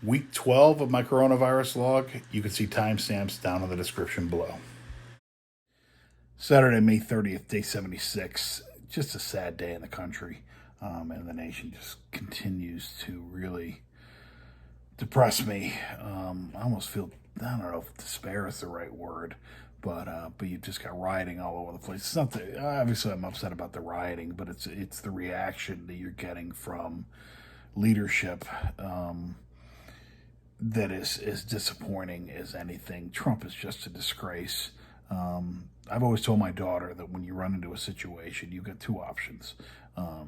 Week 12 of my coronavirus log. You can see timestamps down in the description below. Saturday, May 30th, day 76. Just a sad day in the country. And the nation just continues to really depress me. I almost feel, I don't know if despair is the right word, but you just got rioting all over the place. It's not obviously I'm upset about the rioting, but it's the reaction that you're getting from leadership that is as disappointing as anything. Trump is just a disgrace. I've always told my daughter that when you run into a situation, you've got two options.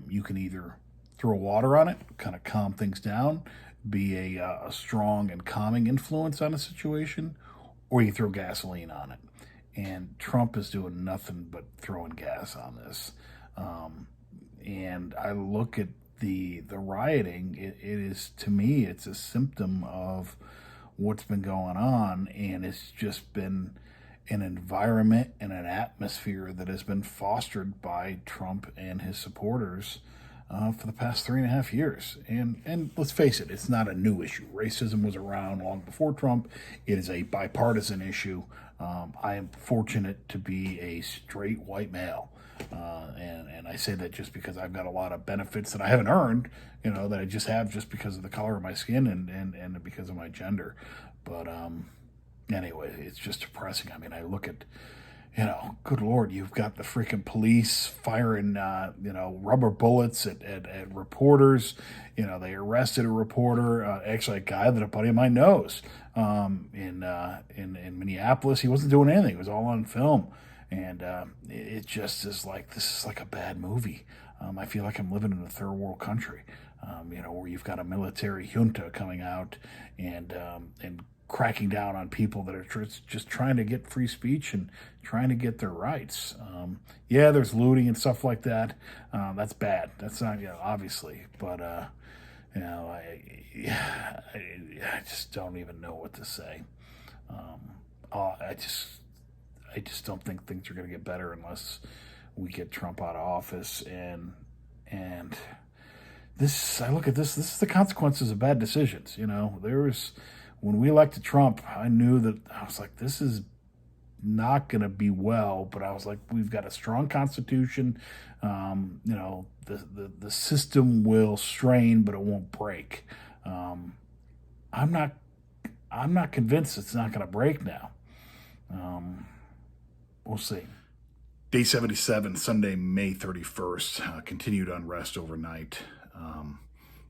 You can either throw water on it, kind of calm things down, be a strong and calming influence on a situation, or you throw gasoline on it. And Trump is doing nothing but throwing gas on this. And I look at the rioting, it is, to me, it's a symptom of what's been going on, and it's just been an environment and an atmosphere that has been fostered by Trump and his supporters for the past 3.5 years. And let's face it, it's not a new issue. Racism was around long before Trump. It is a bipartisan issue. I am fortunate to be a straight white male. And I say that just because I've got a lot of benefits that I haven't earned, that I just have just because of the color of my skin and because of my gender. But anyway, it's just depressing. I mean, I look at, good Lord, you've got the freaking police firing, rubber bullets at reporters. They arrested a reporter, actually a guy that a buddy of mine knows, in Minneapolis. He wasn't doing anything. It was all on film. And it just is like, this is like a bad movie. I feel like I'm living in a third world country, where you've got a military junta coming out and cracking down on people that are just trying to get free speech and trying to get their rights. Yeah, there's looting and stuff like that. That's bad. That's not, obviously. But, I just don't even know what to say. I just don't think things are going to get better unless we get Trump out of office. And this, I look at this is the consequences of bad decisions. When we elected Trump, I knew that I was like, this is not going to be well, but I was like, we've got a strong constitution. The system will strain, but it won't break. I'm not convinced it's not going to break now. We'll see. Day 77, Sunday, May 31st. Continued unrest overnight.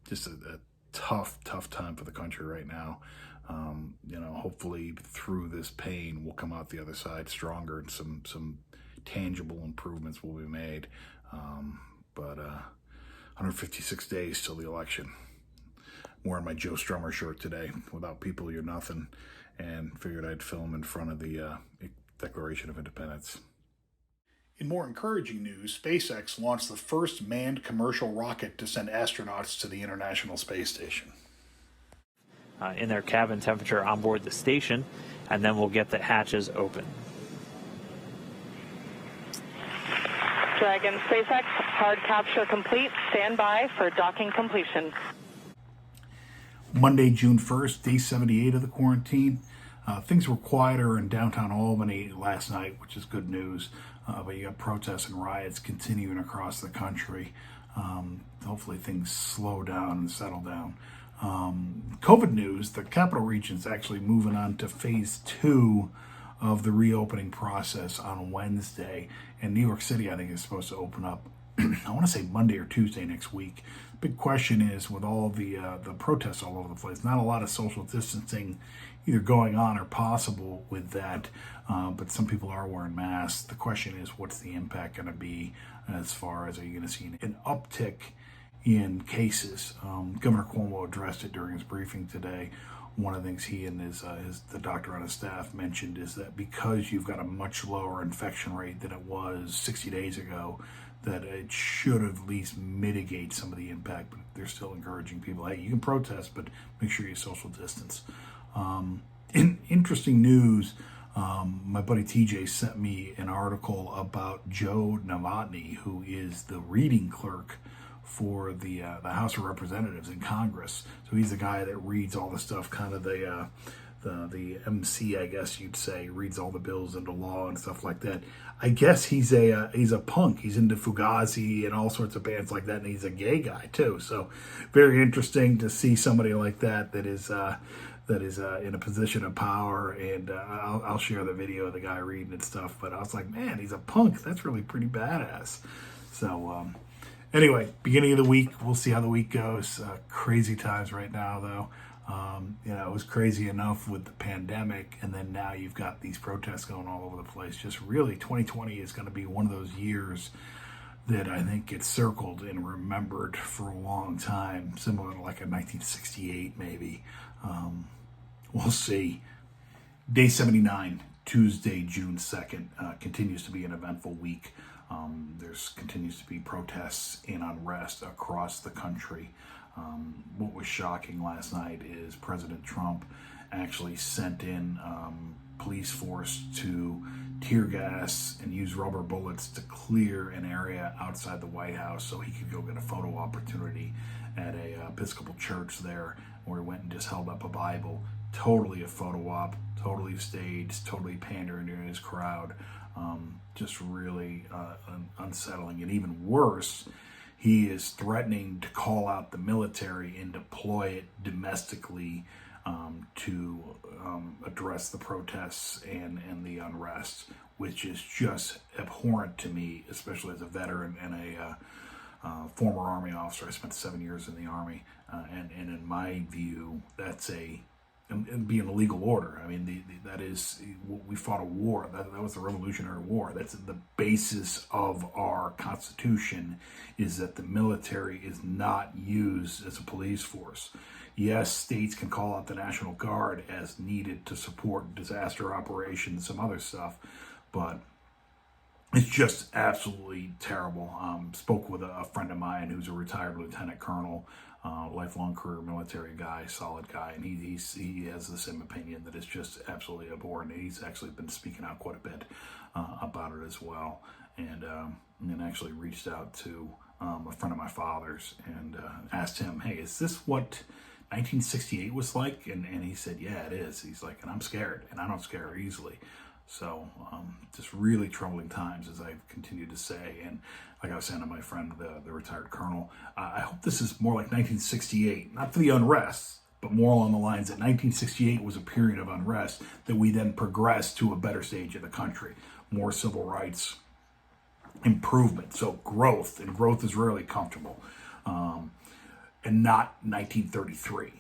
Just a tough time for the country right now. Hopefully through this pain, we'll come out the other side stronger and some tangible improvements will be made. But 156 days till the election. I'm wearing my Joe Strummer shirt today. Without people, you're nothing. And figured I'd film in front of the Declaration of Independence. In more encouraging news, SpaceX launched the first manned commercial rocket to send astronauts to the International Space Station. In their cabin temperature on board the station, and then we'll get the hatches open. Dragon SpaceX, hard capture complete. Stand by for docking completion. Monday, June 1st, day 78 of the quarantine. Things were quieter in downtown Albany last night, which is good news. But you got protests and riots continuing across the country. Hopefully things slow down and settle down. COVID news, the Capital Region's actually moving on to phase 2 of the reopening process on Wednesday. And New York City, I think, is supposed to open up, I want to say Monday or Tuesday next week. Big question is, with all the protests all over the place, not a lot of social distancing either going on or possible with that, but some people are wearing masks. The question is, what's the impact going to be as far as, are you going to see an uptick in cases? Governor Cuomo addressed it during his briefing today. One of the things he and the doctor on his staff mentioned is that because you've got a much lower infection rate than it was 60 days ago, that it should at least mitigate some of the impact. But they're still encouraging people, hey, you can protest, but make sure you social distance. In interesting news, my buddy TJ sent me an article about Joe Novotny, who is the reading clerk for the House of Representatives in Congress. So he's the guy that reads all the stuff, kind of the MC, I guess you'd say, reads all the bills into law and stuff like that. I guess he's a punk. He's into Fugazi and all sorts of bands like that, and he's a gay guy too. So very interesting to see somebody like that is in a position of power. And I'll share the video of the guy reading and stuff. But I was like, man, he's a punk. That's really pretty badass. So anyway, beginning of the week, we'll see how the week goes. Crazy times right now, though. It was crazy enough with the pandemic, and then now you've got these protests going all over the place. Just really, 2020 is going to be one of those years that I think gets circled and remembered for a long time, similar to like a 1968 maybe. We'll see. Day 79, Tuesday, June 2nd, continues to be an eventful week. There's continues to be protests and unrest across the country. What was shocking last night is President Trump actually sent in police force to tear gas and use rubber bullets to clear an area outside the White House so he could go get a photo opportunity at a Episcopal church there, where he went and just held up a Bible. Totally a photo op, totally staged, totally pandering to his crowd. Just really unsettling. And even worse, he is threatening to call out the military and deploy it domestically to address the protests and the unrest, which is just abhorrent to me, especially as a veteran and a former Army officer. I spent 7 years in the Army, and in my view, that's and be an illegal order. I mean, that is, we fought a war. That was the Revolutionary War. That's the basis of our Constitution, is that the military is not used as a police force. Yes, states can call out the National Guard as needed to support disaster operations, some other stuff, but it's just absolutely terrible. Spoke with a friend of mine who's a retired lieutenant colonel, lifelong career military guy, solid guy, and he has the same opinion, that it's just absolutely abhorrent. He's actually been speaking out quite a bit about it as well, and actually reached out to a friend of my father's and asked him, hey, is this what 1968 was like? And he said, yeah, it is. He's like, and I'm scared, and I don't scare easily. So just really troubling times, as I've continued to say. And like I was saying to my friend, the retired colonel, I hope this is more like 1968, not for the unrest, but more along the lines that 1968 was a period of unrest that we then progressed to a better stage of the country, more civil rights improvement. So growth, and growth is rarely comfortable, and not 1933.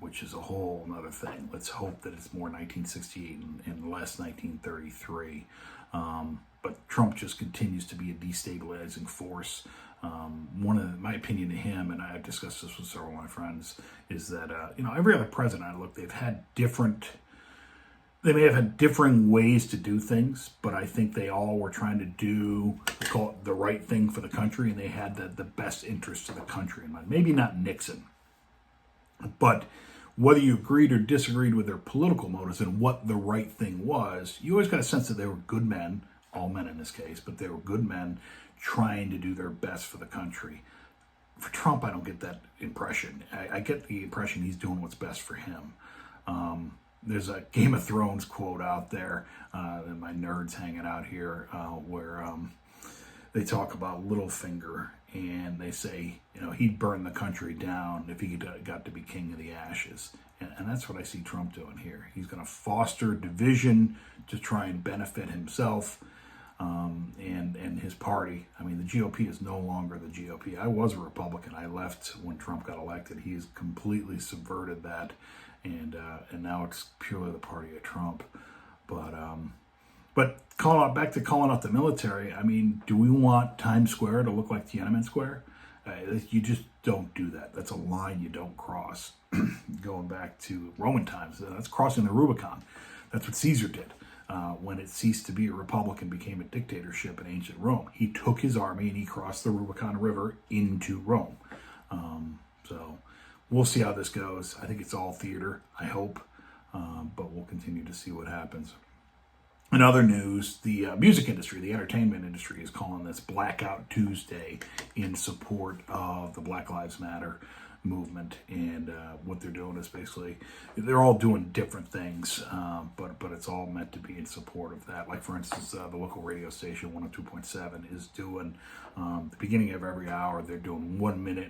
Which is a whole other thing. Let's hope that it's more 1968 and less 1933. But Trump just continues to be a destabilizing force. My opinion to him, and I've discussed this with several of my friends, is that every other president I look, they may have had differing ways to do things, but I think they all were trying to do, call it the right thing for the country, and they had the best interest of the country in mind. Maybe not Nixon, but whether you agreed or disagreed with their political motives and what the right thing was, you always got a sense that they were good men, all men in this case, but they were good men trying to do their best for the country. For Trump, I don't get that impression. I get the impression he's doing what's best for him. There's a Game of Thrones quote out there, that my nerds hanging out here, where they talk about Littlefinger, and they say, he'd burn the country down if he got to be king of the ashes. And that's what I see Trump doing here. He's going to foster division to try and benefit himself and his party. I mean, the GOP is no longer the GOP. I was a Republican. I left when Trump got elected. He has completely subverted that, and now it's purely the party of Trump. But back to calling out the military, I mean, do we want Times Square to look like Tiananmen Square? You just don't do that. That's a line you don't cross. Going back to Roman times, that's crossing the Rubicon. That's what Caesar did. When it ceased to be a republic and became a dictatorship in ancient Rome, he took his army and he crossed the Rubicon River into Rome. So we'll see how this goes. I think it's all theater, I hope, but we'll continue to see what happens. In other news, the music industry, the entertainment industry, is calling this Blackout Tuesday in support of the Black Lives Matter movement. And what they're doing is basically, they're all doing different things, but it's all meant to be in support of that. Like, for instance, the local radio station, 102.7, is doing, the beginning of every hour, they're doing 1 minute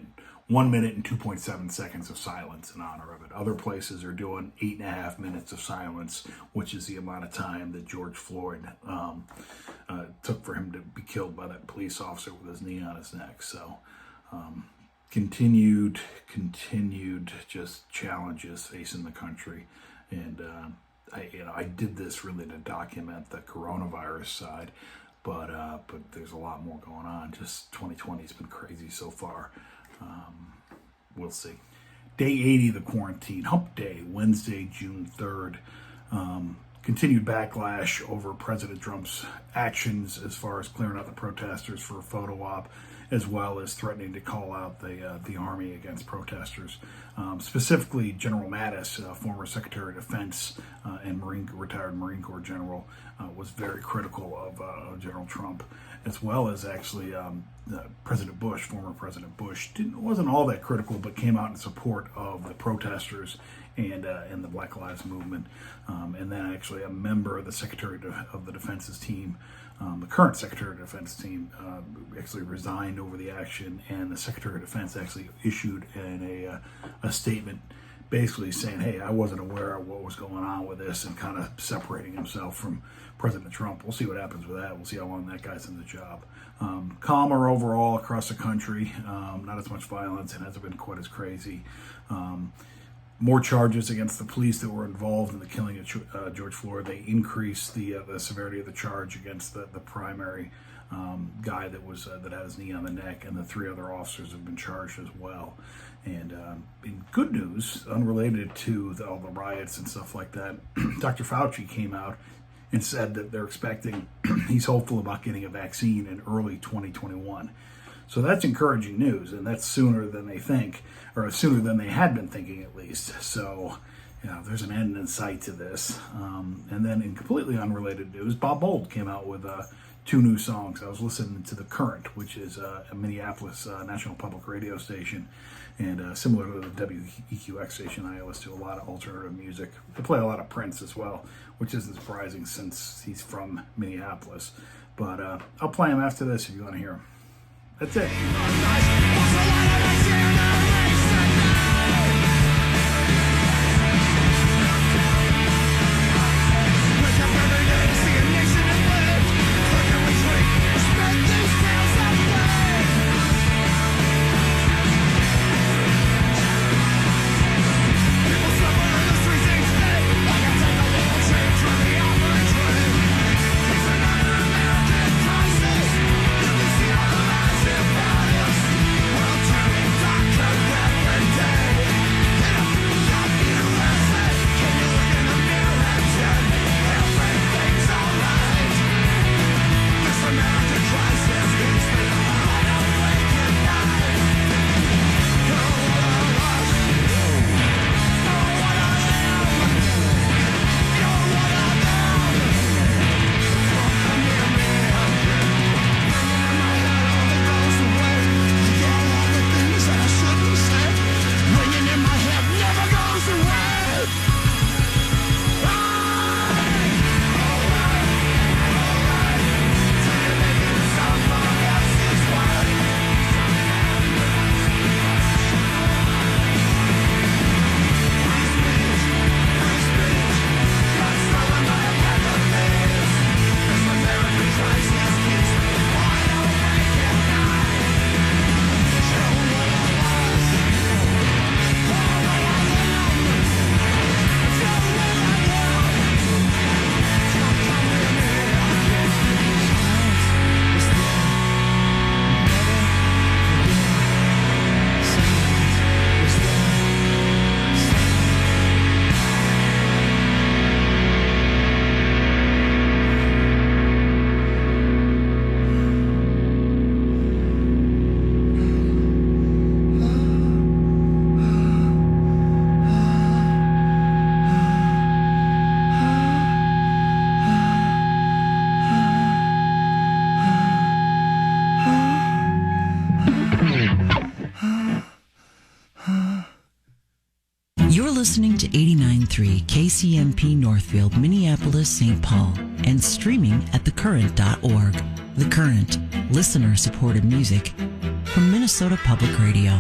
and 2.7 seconds of silence in honor of it. Other places are doing 8.5 minutes of silence, which is the amount of time that George Floyd took for him to be killed by that police officer with his knee on his neck. So continued just challenges facing the country. And I did this really to document the coronavirus side, but there's a lot more going on. Just 2020 has been crazy so far. We'll see. Day 80 of the quarantine, hump day, Wednesday, June 3rd. Continued backlash over President Trump's actions as far as clearing out the protesters for a photo op, as well as threatening to call out the army against protesters. Specifically, General Mattis, former Secretary of Defense and retired Marine Corps general, was very critical of General Trump, as well as actually President Bush, former President Bush, wasn't all that critical, but came out in support of the protesters and the Black Lives Movement. And then actually a member of the Secretary of the Defense's team, the current Secretary of Defense team, actually resigned over the action, and the Secretary of Defense actually issued a statement basically saying, hey, I wasn't aware of what was going on with this, and kind of separating himself from President Trump. We'll see what happens with that. We'll see how long that guy's in the job. Calmer overall across the country, not as much violence, and hasn't been quite as crazy. More charges against the police that were involved in the killing of George Floyd. They increased the severity of the charge against the primary guy that had his knee on the neck, and the 3 other officers have been charged as well. And in good news, unrelated to all the riots and stuff like that, Dr. Fauci came out and said that they're expecting, he's hopeful about getting a vaccine in early 2021. So that's encouraging news, and that's sooner than they think, or sooner than they had been thinking at least. So, there's an end in sight to this. And then in completely unrelated news, Bob Mould came out with 2 new songs. I was listening to The Current, which is a Minneapolis national public radio station, and similar to the WEQX station, I listen to a lot of alternative music. They play a lot of Prince as well, which isn't surprising since he's from Minneapolis. But I'll play him after this if you want to hear him. That's it. listening to 89.3 KCMP Northfield, Minneapolis, St. Paul, and streaming at thecurrent.org. The Current, listener-supported music from Minnesota Public Radio.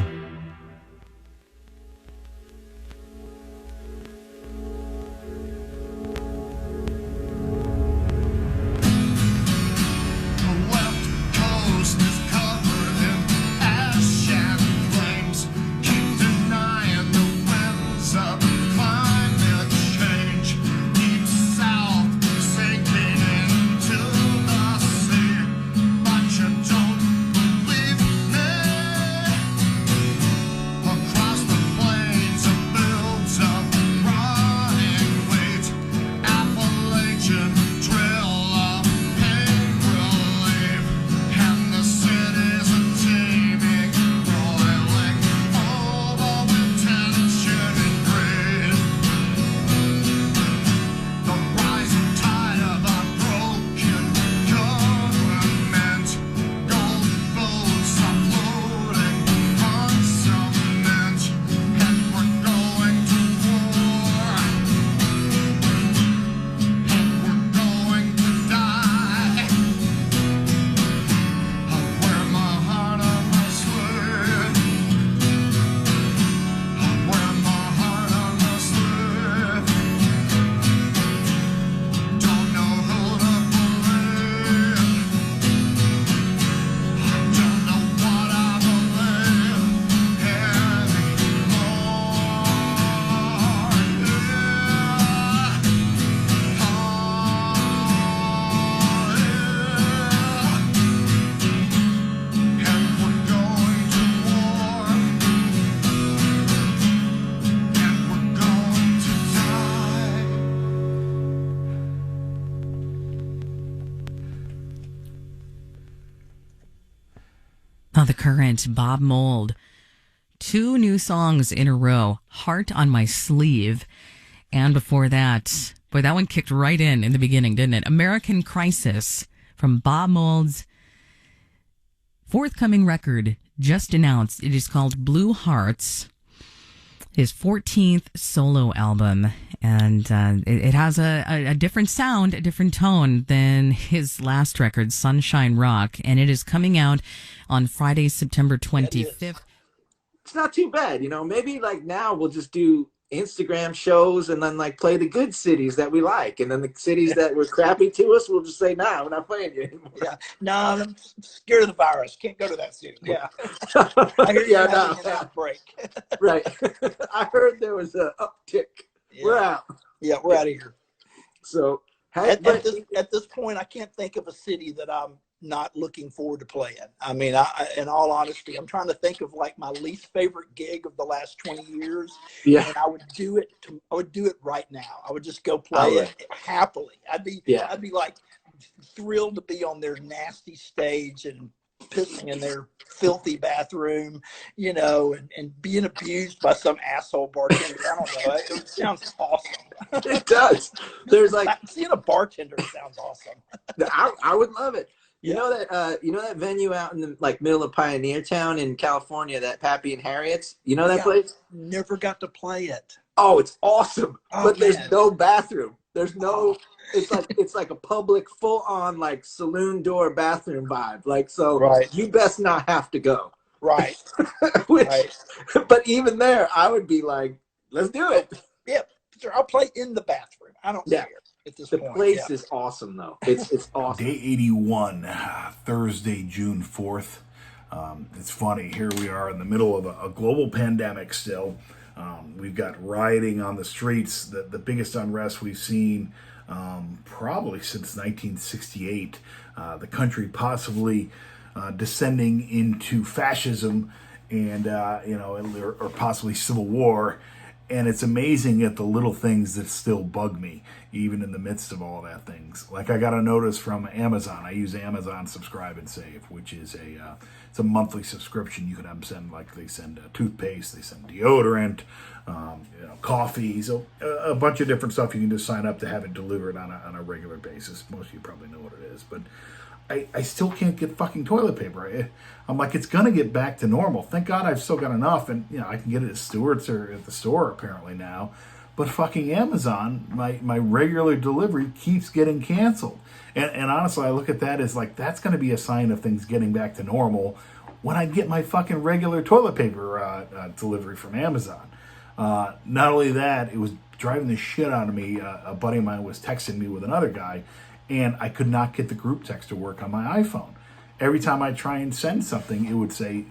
The Current, Bob Mould. 2 new songs in a row, Heart on My Sleeve. And before that, boy, that one kicked right in the beginning, didn't it? American Crisis from Bob Mould's forthcoming record, just announced. It is called Blue Hearts, his 14th solo album. And it has a different sound, a different tone than his last record, Sunshine Rock. And it is coming out on Friday, September 25th. It's not too bad, maybe like now we'll just do Instagram shows and then like play the good cities that we like. And then the cities that were crappy to us, we'll just say, nah, we're not playing you anymore. Yeah. No, I'm scared of the virus. Can't go to that city. Yeah. I hear you're having an outbreak. Right. I heard there was an uptick. Yeah. We're out. Yeah, we're out of here. So at this point, I can't think of a city that I'm not looking forward to playing. I mean, in all honesty, I'm trying to think of like my least favorite gig of the last 20 years. Yeah. And I would do it right now. I would just go play it happily. I'd be like thrilled to be on their nasty stage and pissing in their filthy bathroom, and being abused by some asshole bartender. I don't know. It sounds awesome. It does. There's like seeing a bartender sounds awesome. I would love it. You know that venue out in the middle of Pioneer Town in California, that Pappy and Harriet's? You know that place? Never got to play it. Oh, it's awesome. But there's no bathroom. There's no it's like a public full on saloon door bathroom vibe. You best not have to go. Right. But even there I would be like, let's do it. Yeah. Sure, I'll play in the bathroom. I don't care. The place is awesome, though. It's awesome. Day 81, Thursday, June 4th. It's funny. Here we are in the middle of a global pandemic still. We've got rioting on the streets, the biggest unrest we've seen probably since 1968. The country possibly descending into fascism and, or possibly civil war. And it's amazing at the little things that still bug me, even in the midst of all that things. Like I got a notice from Amazon. I use Amazon Subscribe and Save, which is it's a monthly subscription. You can have them send, they send toothpaste, they send deodorant, coffee, so a bunch of different stuff. You can just sign up to have it delivered on a regular basis. Most of you probably know what it is, but I still can't get fucking toilet paper. I'm like, it's gonna get back to normal. Thank God I've still got enough, and I can get it at Stewart's or at the store apparently now. But fucking Amazon, my regular delivery keeps getting canceled. And honestly, I look at that as like, that's going to be a sign of things getting back to normal when I get my fucking regular toilet paper delivery from Amazon. Not only that, it was driving the shit out of me. A buddy of mine was texting me with another guy, and I could not get the group text to work on my iPhone. Every time I try and send something, it would say,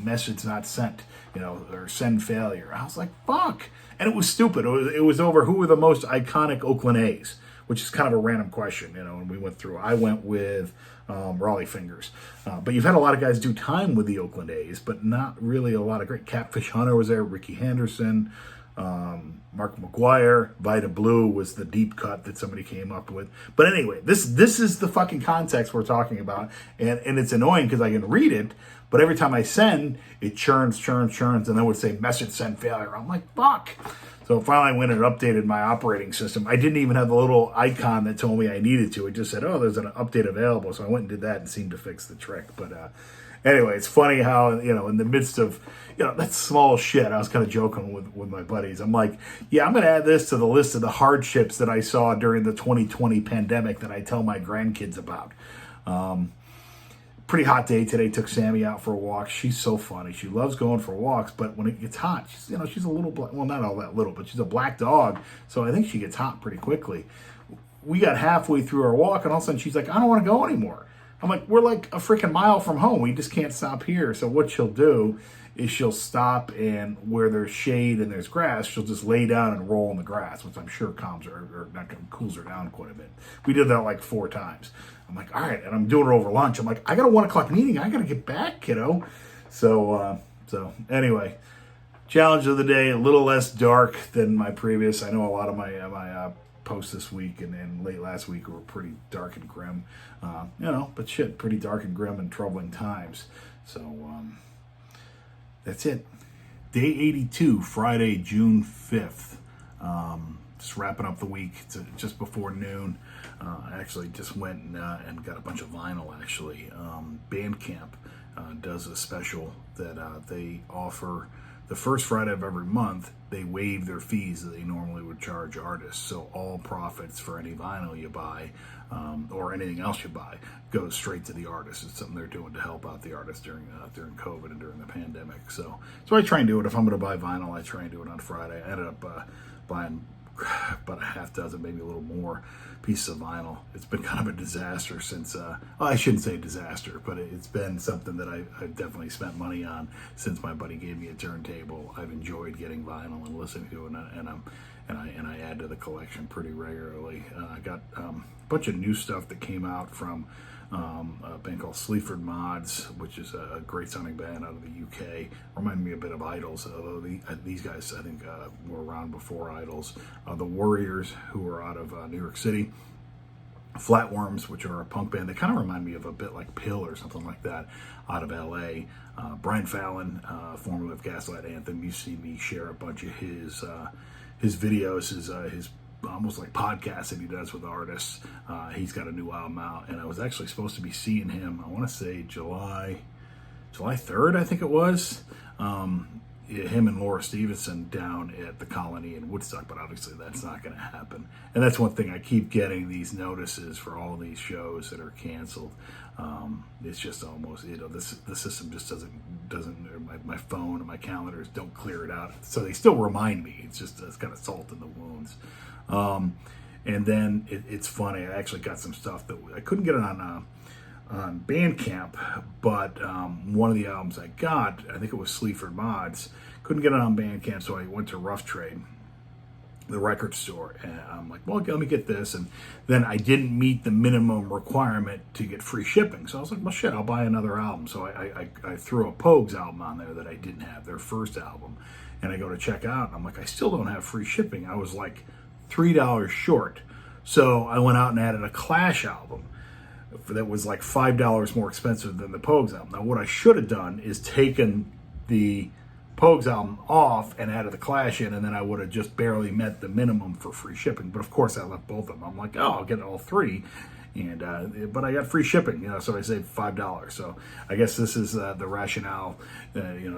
message not sent, or send failure. I was like, fuck. And it was stupid. It was over who were the most iconic Oakland A's, which is kind of a random question, and we went through. I went with Raleigh Fingers. But you've had a lot of guys do time with the Oakland A's, but not really a lot of great. Catfish Hunter was there, Ricky Henderson, Mark McGuire, Vita Blue was the deep cut that somebody came up with. But anyway, this is the fucking context we're talking about, and it's annoying because I can read it, but every time I send, it churns, and then it would say message send failure. I'm like, fuck. So finally I went and updated my operating system. I didn't even have the little icon that told me I needed to. It just said, oh, there's an update available. So I went and did that and seemed to fix the trick. But anyway, it's funny how, in the midst of, that's small shit. I was kind of joking with my buddies. I'm like, yeah, I'm going to add this to the list of the hardships that I saw during the 2020 pandemic that I tell my grandkids about. Pretty hot day today. Took Sammy out for a walk. She's so funny. She loves going for walks, but when it gets hot, she's a little well, not all that little, but she's a black dog, so I think she gets hot pretty quickly. We got halfway through our walk, and all of a sudden she's like, I don't want to go anymore. I'm like, we're like a freaking mile from home. We just can't stop here. So what she'll do is she'll stop, and where there's shade and there's grass, she'll just lay down and roll in the grass, which I'm sure calms her, or not cools her down quite a bit. We did that like 4 times. I'm like, all right, and I'm doing it over lunch. I'm like, I got a 1 o'clock meeting. I got to get back, kiddo. So anyway, challenge of the day, a little less dark than my previous. I know a lot of my posts this week and late last week were pretty dark and grim, but shit, pretty dark and grim and troubling times. So that's it. Day 82, Friday, June 5th. Just wrapping up the week. It's just before noon. I actually just went and got a bunch of vinyl, actually. Bandcamp does a special that they offer the first Friday of every month. They waive their fees that they normally would charge artists. So all profits for any vinyl you buy or anything else you buy goes straight to the artist. It's something they're doing to help out the artists during COVID and during the pandemic. So I try and do it. If I'm going to buy vinyl, I try and do it on Friday. I ended up buying about a half dozen, maybe a little more pieces of vinyl. It's been kind of a disaster since, I shouldn't say disaster, but it's been something that I've definitely spent money on since my buddy gave me a turntable. I've enjoyed getting vinyl and listening to it, and I add to the collection pretty regularly. I got a bunch of new stuff that came out from a band called Sleaford Mods, which is a great sounding band out of the UK. Reminded me a bit of Idols, although these guys, I think, were around before Idols. The Warriors, who are out of New York City. Flatworms, which are a punk band. They kind of remind me of a bit like Pill or something like that, out of LA. Brian Fallon, formerly of Gaslight Anthem. You see me share a bunch of his videos, his almost like podcasts that he does with artists. He's got a new album out, and I was actually supposed to be seeing him, I want to say July 3rd, I think it was. Him and Laura Stevenson down at the Colony in Woodstock, but obviously that's not going to happen. And that's one thing, I keep getting these notices for all these shows that are canceled. It's just almost, the system just doesn't, my phone and my calendars don't clear it out. So they still remind me. It's kind of salt in the wounds. And then it's funny, I actually got some stuff that I couldn't get it on Bandcamp, but one of the albums I got, I think it was Sleaford Mods, couldn't get it on Bandcamp, so I went to Rough Trade, the record store, and I'm like, well, let me get this. And then I didn't meet the minimum requirement to get free shipping, so I was like, well, shit, I'll buy another album. So I threw a Pogues album on there that I didn't have, their first album, and I go to check out, and I'm like, I still don't have free shipping. I was like $3 short, so I went out and added a Clash album that was like $5 more expensive than the Pogues album. Now, what I should have done is taken the Pogues album off and added the Clash in, and then I would have just barely met the minimum for free shipping. But of course, I left both of them. I'm like, oh, I'll get all three. and but I got free shipping, so I saved $5. So I guess this is the rationale.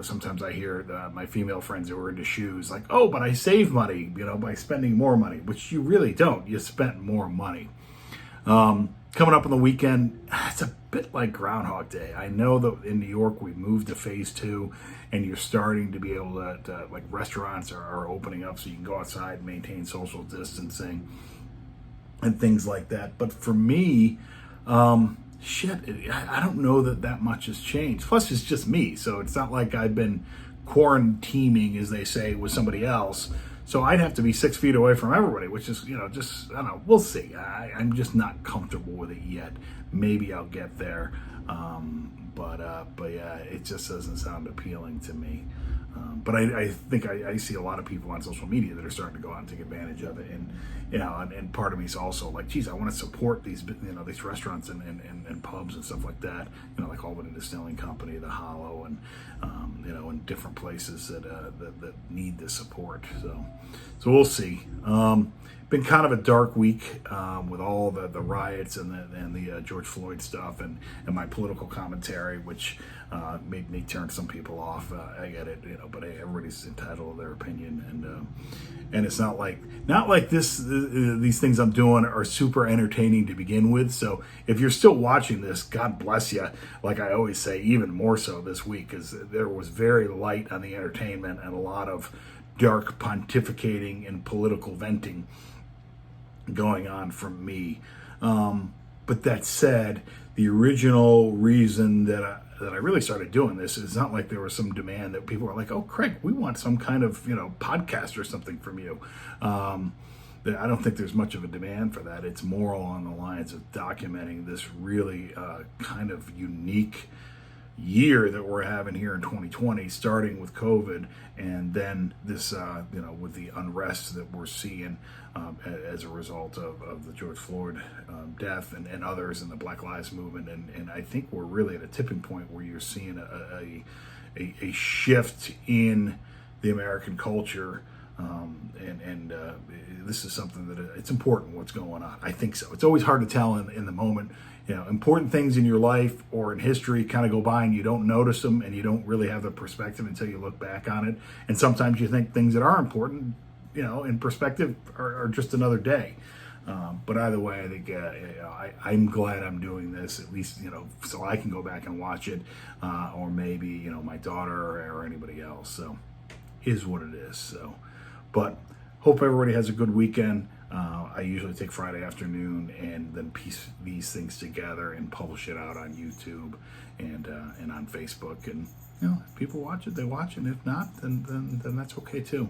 Sometimes I hear my female friends who are into shoes like, oh, but I save money, by spending more money, which you really don't. You spent more money. Coming up on the weekend, it's a bit like Groundhog Day. I know that in New York we moved to phase 2, and you're starting to be able to like restaurants are opening up so you can go outside and maintain social distancing and things like that. But for me, I don't know that much has changed. Plus, it's just me, so it's not like I've been quarantining, as they say, with somebody else. So I'd have to be 6 feet away from everybody, which is, just, I don't know, we'll see. I'm just not comfortable with it yet. Maybe I'll get there. But yeah, it just doesn't sound appealing to me. But I think I see a lot of people on social media that are starting to go out and take advantage of it. And part of me is also like, geez, I want to support these restaurants and pubs and stuff like that. Like Albany Distilling Company, the Hollow, and and different places that need the support. So we'll see. Been kind of a dark week with all the riots and the George Floyd stuff and my political commentary, which made me turn some people off. I get it, but hey, everybody's entitled to their opinion, and it's not like these things I'm doing are super entertaining to begin with. So if you're still watching this, God bless you. Like I always say, even more so this week, because there was very light on the entertainment and a lot of dark pontificating and political venting going on from me. But that said, the original reason that I really started doing this is not like there was some demand that people were like, oh, Craig, we want some kind of podcast or something from you. I don't think there's much of a demand for that. It's more along the lines of documenting this really kind of unique year that we're having here in 2020, starting with COVID, and then this, with the unrest that we're seeing as a result of the George Floyd death and others in the Black Lives Movement. And I think we're really at a tipping point where you're seeing a shift in the American culture. And this is something that it's important what's going on. I think so. It's always hard to tell in the moment. Important things in your life or in history kind of go by and you don't notice them and you don't really have the perspective until you look back on it. And sometimes you think things that are important, in perspective are just another day. But either way, I think I'm glad I'm doing this, at least, so I can go back and watch it, or maybe, my daughter or anybody else. So is what it is. So, but hope everybody has a good weekend. I usually take Friday afternoon and then piece these things together and publish it out on YouTube and on Facebook. And if people watch it, they watch it. And if not, then that's okay too.